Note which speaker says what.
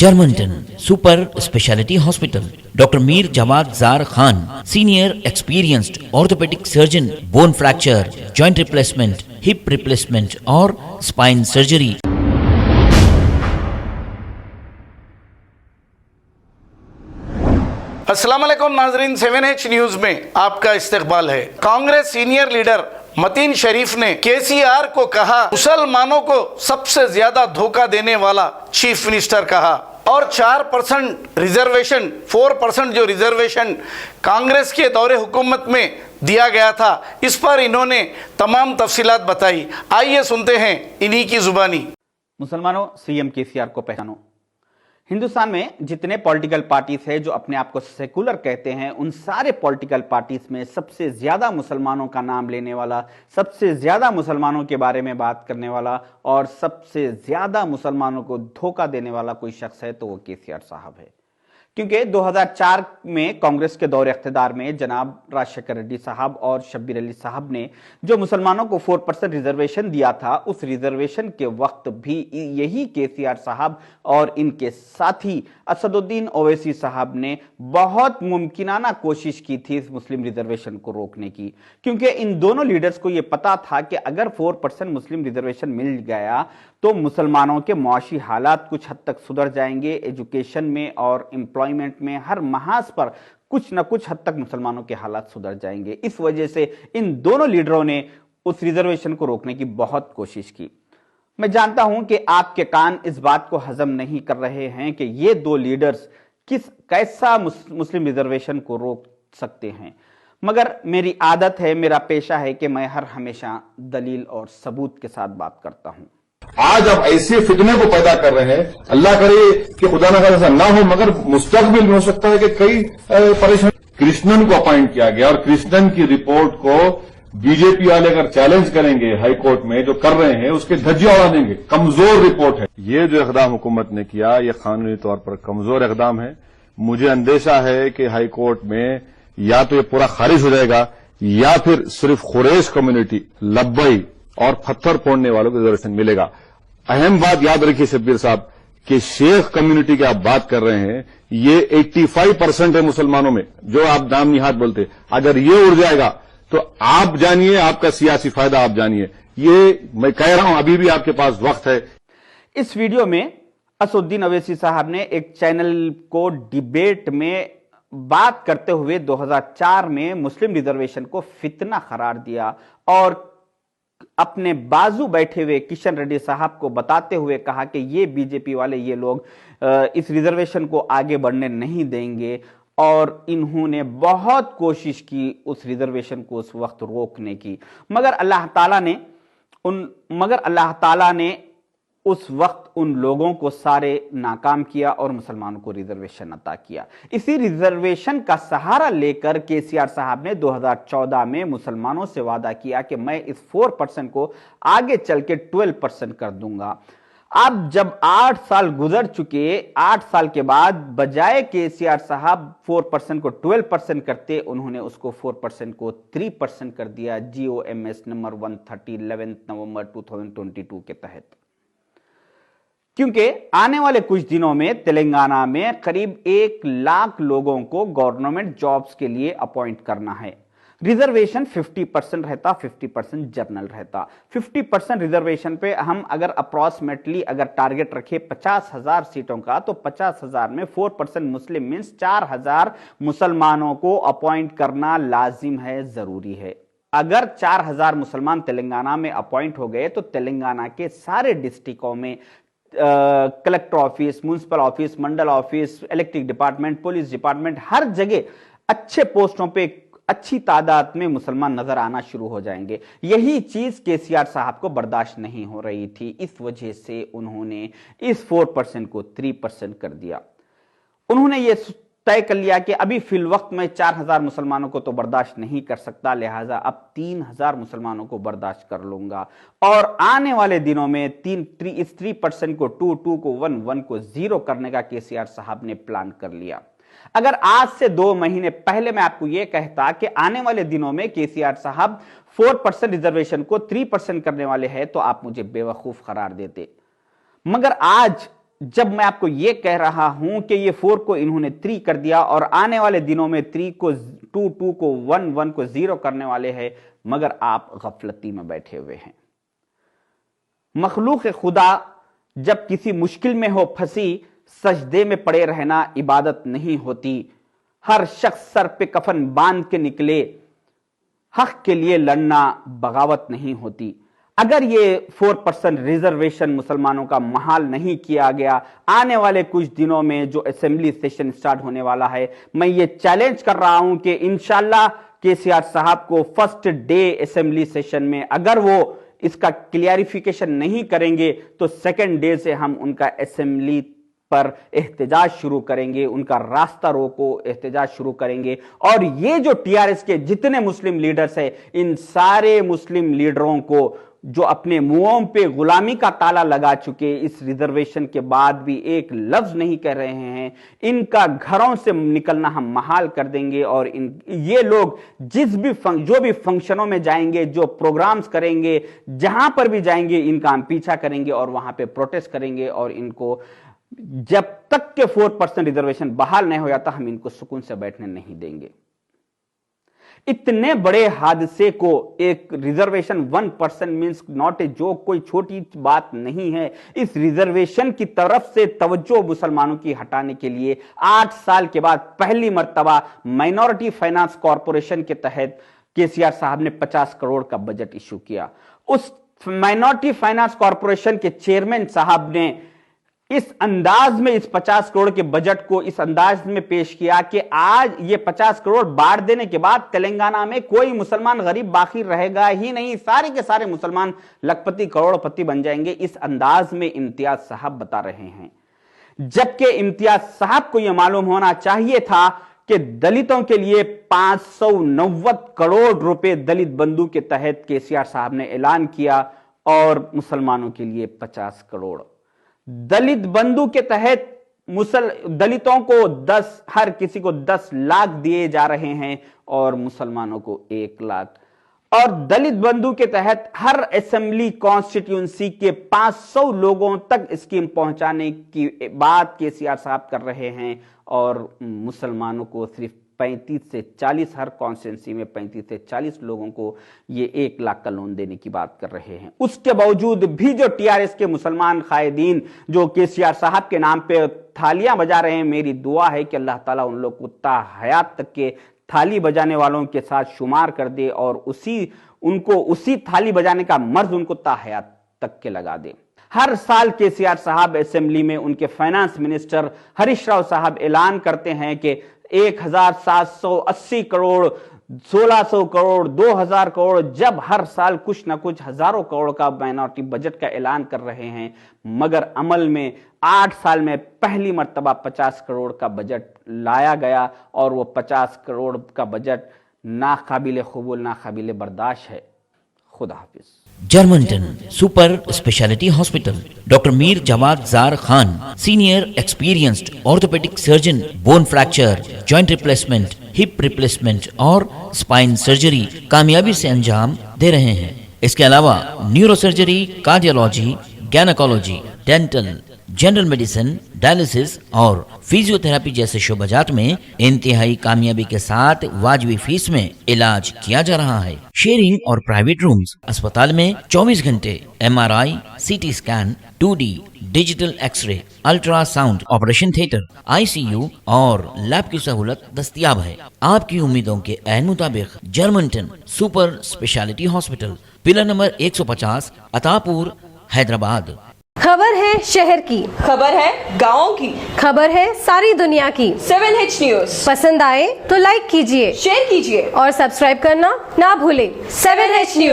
Speaker 1: Germantown Super Speciality Hospital. Dr. Mir Jawad Zar Khan, senior experienced orthopedic surgeon, bone fracture, joint replacement, hip replacement or spine surgery.
Speaker 2: अस्सलाम वालेकुम नाजरीन, 7H news में आपका इस्तकबाल है। Congress senior leader Mateen शरीफ ने केसीआर को कहा मुसलमानों को सबसे ज्यादा धोखा देने वाला चीफ मिनिस्टर कहा, और 4% रिजर्वेशन 4% जो रिजर्वेशन कांग्रेस के दौरे हुकूमत में दिया गया था, इस पर इन्होंने तमाम तफसीलात बताई। आइए सुनते हैं इन्हीं की जुबानी।
Speaker 3: मुसलमानों, सीएम केसीआर को पहचानो। हिंदुस्तान में जितने पॉलिटिकल पार्टीज है जो अपने आप को सेकुलर कहते हैं, उन सारे पॉलिटिकल पार्टीज में सबसे ज्यादा मुसलमानों का नाम लेने वाला, सबसे ज्यादा मुसलमानों के बारे में बात करने वाला और सबसे ज्यादा मुसलमानों को धोखा देने वाला कोई शख्स है तो वो केसीआर साहब है। क्योंकि 2004 में कांग्रेस के दौरे इख्तिदार में जनाब राजशेखर रेड्डी साहब और शब्बीर अली साहब ने जो मुसलमानों को 4% रिजर्वेशन दिया था, उस रिजर्वेशन के वक्त भी यही केसीआर साहब और इनके साथी असदुद्दीन ओवैसी साहब ने बहुत मुमकिनाना कोशिश की थी इस मुस्लिम रिजर्वेशन को रोकने की। क्योंकि इन दोनों लीडर्स को यह पता था कि अगर 4% मुस्लिम रिजर्वेशन मिल गया तो मुसलमानों के मुआशी हालात कुछ हद तक सुधर जाएंगे। एजुकेशन में और एम्प्लॉयमेंट में हर महाज पर कुछ न कुछ हद तक मुसलमानों के हालात सुधर जाएंगे। इस वजह से इन दोनों लीडरों ने उस रिजर्वेशन को रोकने की बहुत कोशिश की। मैं जानता हूं कि आपके कान इस बात को हजम नहीं कर रहे हैं कि ये दो लीडर्स कैसा मुस्लिम रिजर्वेशन को रोक सकते हैं, मगर मेरी आदत है, मेरा पेशा है कि मैं हमेशा दलील और सबूत के साथ बात करता हूं।
Speaker 4: आज आप ऐसे फितने को पैदा कर रहे हैं, अल्लाह करे कि खुदा न करे ऐसा ना हो, मगर मुस्तकबिल में हो सकता है कि कई परेशानी। कृष्णन को अपॉइंट किया गया और कृष्णन की रिपोर्ट को बीजेपी वाले अगर चैलेंज करेंगे हाई कोर्ट में, जो कर रहे हैं उसके धज्जियां उड़ा देंगे। कमजोर रिपोर्ट है ये जो इकदाम हुकूमत ने किया, ये कानूनी तौर पर कमजोर इकदाम है। मुझे अंदेशा है कि हाई कोर्ट में या तो ये पूरा खारिज हो जाएगा या फिर सिर्फ कुरैश कम्युनिटी, लब्बई और पत्थर फोड़ने वालों को रिजर्वेशन मिलेगा। अहम बात याद रखिए शब्बीर साहब कि शेख कम्युनिटी की आप बात कर रहे हैं, ये 85% है मुसलमानों में, जो आप नाम निहात बोलते। अगर ये उड़ जाएगा तो आप जानिए, आपका सियासी फायदा आप जानिए। ये मैं कह रहा हूं, अभी भी आपके पास वक्त है।
Speaker 3: इस वीडियो में असदुद्दीन ओवैसी साहब ने एक चैनल को डिबेट में बात करते हुए 2004 में मुस्लिम रिजर्वेशन को फितना करार दिया और अपने बाजू बैठे हुए किशन रेड्डी साहब को बताते हुए कहा कि ये बीजेपी वाले, ये लोग इस रिजर्वेशन को आगे बढ़ने नहीं देंगे। और इन्होंने बहुत कोशिश की उस रिजर्वेशन को उस वक्त रोकने की, मगर अल्लाह ताला ने उस वक्त उन लोगों को सारे नाकाम किया और मुसलमानों को रिजर्वेशन अता किया। इसी रिजर्वेशन का सहारा लेकर केसीआर साहब ने 2014 में मुसलमानों से वादा किया कि मैं इस 4% को आगे चल के 12% कर दूंगा। अब जब 8 साल गुजर चुके, 8 साल के बाद बजाय केसीआर साहब 4% को 12% करते, उन्होंने उसको 4% को 3% कर दिया GOMS नंबर 130 11 नवंबर 2022 के तहत। क्योंकि आने वाले कुछ दिनों में तेलंगाना में करीब 1 लाख लोगों को गवर्नमेंट जॉब्स के लिए अपॉइंट करना है। रिजर्वेशन 50% रहता, 50% जनरल रहता। 50% रिजर्वेशन पे हम अगर अप्रॉक्सीमेटली अगर टारगेट रखे 50,000 सीटों का, तो 50,000 में 4% मुस्लिम मीन्स 4,000 मुसलमानों को अपॉइंट करना लाजिम है, जरूरी है। अगर 4,000 मुसलमान तेलंगाना में अपॉइंट हो गए तो तेलंगाना के सारे डिस्ट्रिक्टों में collector office, municipal office, mandal office, electric department, police department, हर जगह अच्छे पोस्टों पे अच्छी तादाद में मुसलमान नजर आना शुरू हो जाएंगे। यही चीज केसीआर साहब को बर्दाश्त नहीं हो रही थी, इस वजह से उन्होंने इस 4% को 3% कर दिया। उन्होंने ये तय कर लिया कि अभी फिल वक्त में 4,000 मुसलमानों को तो बर्दाश्त नहीं कर सकता, लिहाजा अब 3,000 मुसलमानों को बर्दाश्त कर लूंगा। और आने वाले दिनों में इस 3% को 2 को 1 को 0 करने का केसीआर साहब ने प्लान कर लिया। अगर आज से 2 महीने पहले मैं आपको यह कहता कि आने वाले दिनों में केसीआर साहब 4% रिजर्वेशन को 3% करने वाले हैं, तो आप मुझे बेवकूफ करार देते। मगर आज जब मैं आपको ये कह रहा हूं कि ये 4 को इन्होंने 3 कर दिया और आने वाले दिनों में 3 को 2, 2 को 1, 1 को 0 करने वाले हैं, मगर आप गफलती में बैठे हुए हैं। मखलूक खुदा जब किसी मुश्किल में हो फंसी, सजदे में पड़े रहना इबादत नहीं होती। हर शख्स सर पे कफन बांध के निकले, हक के लिए लड़ना बगावत नहीं होती। अगर ये 4% रिजर्वेशन मुसलमानों का महाल नहीं किया गया, आने वाले कुछ दिनों में जो असेंबली सेशन स्टार्ट होने वाला है, मैं ये चैलेंज कर रहा हूं कि इंशाल्लाह केसीआर साहब को फर्स्ट डे असेंबली सेशन में अगर वो इसका क्लियरिफिकेशन नहीं करेंगे तो सेकंड डे से हम उनका असेंबली पर एहतजाज शुरू करेंगे, उनका रास्ता रोको एहतजाज शुरू करेंगे। और ये जो टीआरएस के जितने मुस्लिम लीडर्स हैं, इन सारे मुस्लिम लीडरों को जो अपने मुंहों पे गुलामी का ताला लगा चुके, इस रिजर्वेशन के बाद भी एक लफ्ज नहीं कह रहे हैं, इनका घरों से निकलना हम महाल कर देंगे। और ये लोग जो भी फंक्शनों में जाएंगे, जो प्रोग्राम्स करेंगे, जहां पर भी जाएंगे, इनका हम पीछा करेंगे और वहां पे प्रोटेस्ट करेंगे। और इनको जब तक के 4% रिजर्वेशन बहाल नहीं हो जाता, हम इनको सुकून से बैठने नहीं देंगे। इतने बड़े हादसे को एक reservation 1% means not a joke, कोई छोटी बात नहीं है। इस रिजर्वेशन की तरफ से तवज्जो मुसलमानों की हटाने के लिए 8 साल के बाद पहली मर्तबा माइनॉरिटी फाइनेंस कॉरपोरेशन के तहत केसीआर साहब ने 50 करोड़ का बजट इशू किया। उस माइनॉरिटी फाइनेंस कॉरपोरेशन के चेयरमैन साहब ने इस अंदाज में इस 50 करोड़ के बजट को इस अंदाज में पेश किया कि आज ये 50 करोड़ बांट देने के बाद तेलंगाना में कोई मुसलमान गरीब बाकी रहेगा ही नहीं, सारे के सारे मुसलमान लखपति करोड़पति बन जाएंगे। इस अंदाज में इम्तियाज साहब बता रहे हैं, जबकि इम्तियाज साहब को यह मालूम होना चाहिए था कि दलितों के लिए 590 करोड़ रुपए दलित बंधु के तहत केसीआर साहब ने ऐलान किया और मुसलमानों के लिए 50 करोड़। दलित बंधु के तहत दलितों को हर किसी को 10 लाख दिए जा रहे हैं और मुसलमानों को 1 लाख। और दलित बंधु के तहत हर असेंबली कॉन्स्टिट्यूंसी के 500 लोगों तक स्कीम पहुंचाने की बात केसीआर साहब कर रहे हैं और मुसलमानों को सिर्फ 35 से 40, हर कॉन्स्टिट्यूंसी में 35 से 40 लोगों को ये 1 लाख का लोन देने की बात कर रहे हैं। उसके बावजूद भी जो टीआरएस के मुसलमान कायदीन जो केसीआर साहब के नाम पे थालियां बजा रहे हैं, मेरी दुआ है कि अल्लाह ताला उन लोग को ता हयात तक के थाली बजाने वालों के साथ शुमार कर दे और उसी थाली बजाने का मर्ज उनको ता हयात तक के लगा दे। हर साल केसीआर साहब असेंबली में उनके फाइनेंस मिनिस्टर हरीश राव साहब ऐलान करते हैं कि 1780 करोड़, 1600 करोड़, 2000 करोड़, जब हर साल कुछ ना कुछ हजारों करोड़ का माइनॉरिटी बजट का ऐलान कर रहे हैं, मगर अमल में 8 साल में पहली मर्तबा 50 करोड़ का बजट लाया गया और वो 50 करोड़ का बजट नाकाबिले कबूल, नाकाबिले बर्दाश्त है। खुदा हाफिज।
Speaker 1: जर्मनटन super speciality hospital, doctor Mir Jamat Jar Khan, senior experienced orthopaedic surgeon, bone fracture, joint replacement, hip replacement और स्पाइन सर्जरी कामयाबी से अंजाम दे रहे हैं। इसके अलावा neuro surgery, cardiology, gynaecology, dental, general medicine, dialysis और फिजियोथेरेपी जैसे शोबाजात में इंतहाई कामयाबी के साथ वाजिबी फीस में इलाज किया जा रहा है। शेयरिंग और प्राइवेट रूम्स, अस्पताल में 24 घंटे MRI, CT scan, 2D digital x ray, ultrasound, operation theatre, ICU और लैब की सहूलत दस्तयाब है। आपकी उम्मीदों के ऐन मुताबिक Germanten super speciality hospital, pillar number 150, Attapur, Hyderabad.
Speaker 5: खबर है शहर की,
Speaker 6: खबर है गाँव की,
Speaker 5: खबर है सारी दुनिया की।
Speaker 6: 7H न्यूज
Speaker 5: पसंद आए तो लाइक कीजिए,
Speaker 6: शेयर कीजिए
Speaker 5: और सब्सक्राइब करना ना भूलें।
Speaker 6: 7H news.